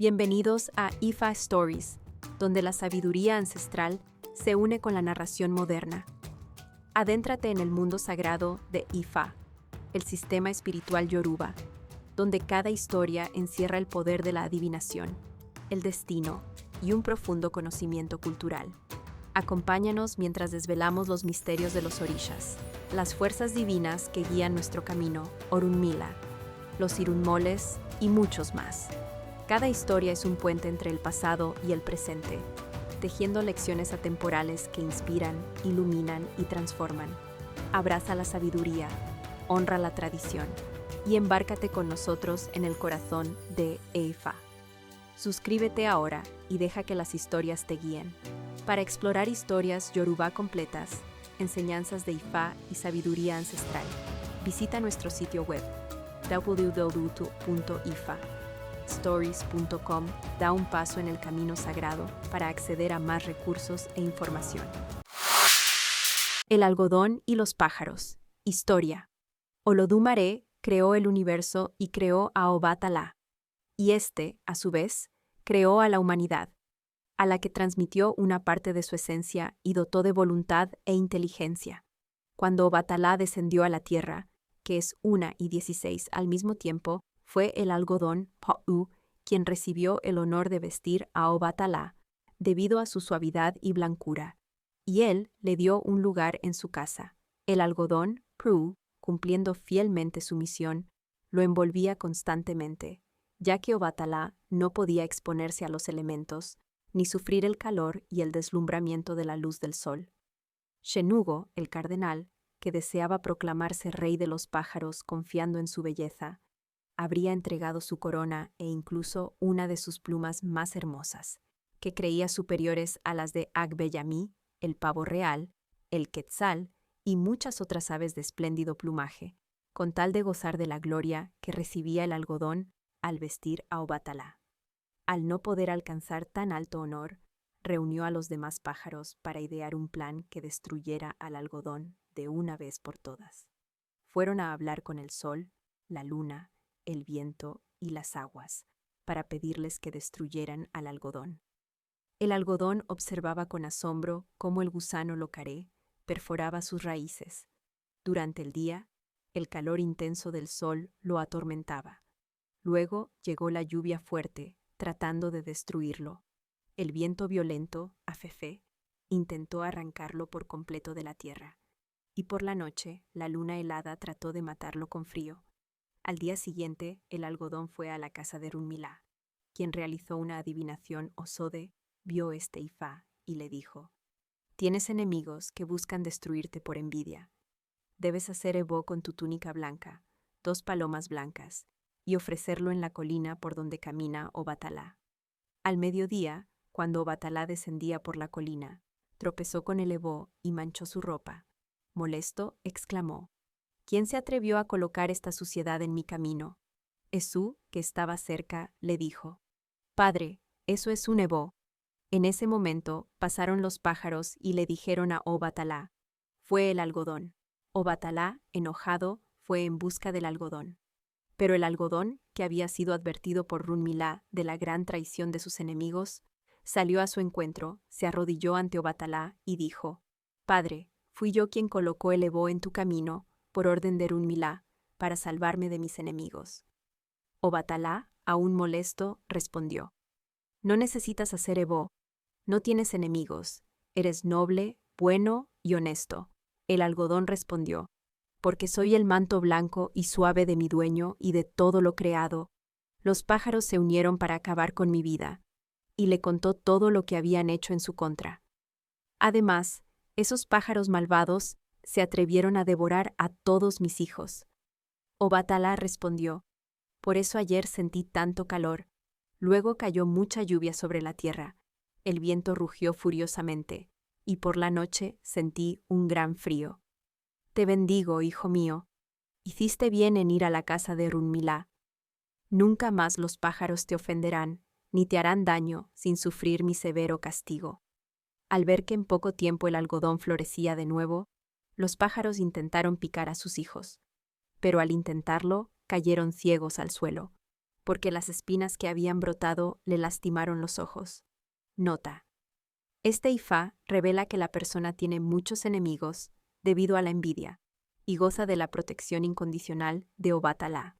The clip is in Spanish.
Bienvenidos a Ifa Stories, donde la sabiduría ancestral se une con la narración moderna. Adéntrate en el mundo sagrado de Ifa, el sistema espiritual yoruba, donde cada historia encierra el poder de la adivinación, el destino y un profundo conocimiento cultural. Acompáñanos mientras desvelamos los misterios de los orishas, las fuerzas divinas que guían nuestro camino, Orunmila, los irunmoles y muchos más. Cada historia es un puente entre el pasado y el presente, tejiendo lecciones atemporales que inspiran, iluminan y transforman. Abraza la sabiduría, honra la tradición y embárcate con nosotros en el corazón de Ifa. Suscríbete ahora y deja que las historias te guíen. Para explorar historias yoruba completas, enseñanzas de Ifa y sabiduría ancestral, visita nuestro sitio web www.ifastories.com. Da un paso en el camino sagrado para acceder a más recursos e información. El algodón y los pájaros. Historia. Olodumare creó el universo y creó a Obatala, y este, a su vez, creó a la humanidad, a la que transmitió una parte de su esencia y dotó de voluntad e inteligencia. Cuando Obatala descendió a la tierra, que es 1 y 16 al mismo tiempo, fue el algodón Pa'u quien recibió el honor de vestir a Obatala, debido a su suavidad y blancura, y él le dio un lugar en su casa. El algodón Pru, cumpliendo fielmente su misión, lo envolvía constantemente, ya que Obatala no podía exponerse a los elementos, ni sufrir el calor y el deslumbramiento de la luz del sol. Shenugo, el cardenal, que deseaba proclamarse rey de los pájaros confiando en su belleza, habría entregado su corona e incluso una de sus plumas más hermosas, que creía superiores a las de Agbeyamí, el pavo real, el quetzal y muchas otras aves de espléndido plumaje, con tal de gozar de la gloria que recibía el algodón al vestir a Obatala. Al no poder alcanzar tan alto honor, reunió a los demás pájaros para idear un plan que destruyera al algodón de una vez por todas. Fueron a hablar con el sol, la luna, el viento y las aguas, para pedirles que destruyeran al algodón. El algodón observaba con asombro cómo el gusano locaré perforaba sus raíces. Durante el día, el calor intenso del sol lo atormentaba. Luego llegó la lluvia fuerte, tratando de destruirlo. El viento violento, Afefé, intentó arrancarlo por completo de la tierra. Y por la noche, la luna helada trató de matarlo con frío. Al día siguiente, el algodón fue a la casa de Runmila, quien realizó una adivinación o Sode, vio este Ifa y le dijo: «Tienes enemigos que buscan destruirte por envidia. Debes hacer ebó con tu túnica blanca, 2 palomas blancas, y ofrecerlo en la colina por donde camina Obatala». Al mediodía, cuando Obatala descendía por la colina, tropezó con el ebó y manchó su ropa. Molesto, exclamó: «¿Quién se atrevió a colocar esta suciedad en mi camino?». Esú, que estaba cerca, le dijo: «Padre, eso es un ebó». En ese momento pasaron los pájaros y le dijeron a Obatala: «Fue el algodón». Obatala, enojado, fue en busca del algodón. Pero el algodón, que había sido advertido por Runmila de la gran traición de sus enemigos, salió a su encuentro, se arrodilló ante Obatala y dijo: «Padre, fui yo quien colocó el ebó en tu camino, por orden de Runmila, para salvarme de mis enemigos». Obatala, aún molesto, respondió: «No necesitas hacer ebó, no tienes enemigos, eres noble, bueno y honesto». El algodón respondió: «Porque soy el manto blanco y suave de mi dueño y de todo lo creado. Los pájaros se unieron para acabar con mi vida», y le contó todo lo que habían hecho en su contra. Además, esos pájaros malvados se atrevieron a devorar a todos mis hijos. Obatala respondió: «Por eso ayer sentí tanto calor». Luego cayó mucha lluvia sobre la tierra, el viento rugió furiosamente, y por la noche sentí un gran frío. «Te bendigo, hijo mío. Hiciste bien en ir a la casa de Runmila. Nunca más los pájaros te ofenderán, ni te harán daño sin sufrir mi severo castigo». Al ver que en poco tiempo el algodón florecía de nuevo, los pájaros intentaron picar a sus hijos, pero al intentarlo cayeron ciegos al suelo, porque las espinas que habían brotado le lastimaron los ojos. Nota. Este ifá revela que la persona tiene muchos enemigos debido a la envidia y goza de la protección incondicional de Obatalá.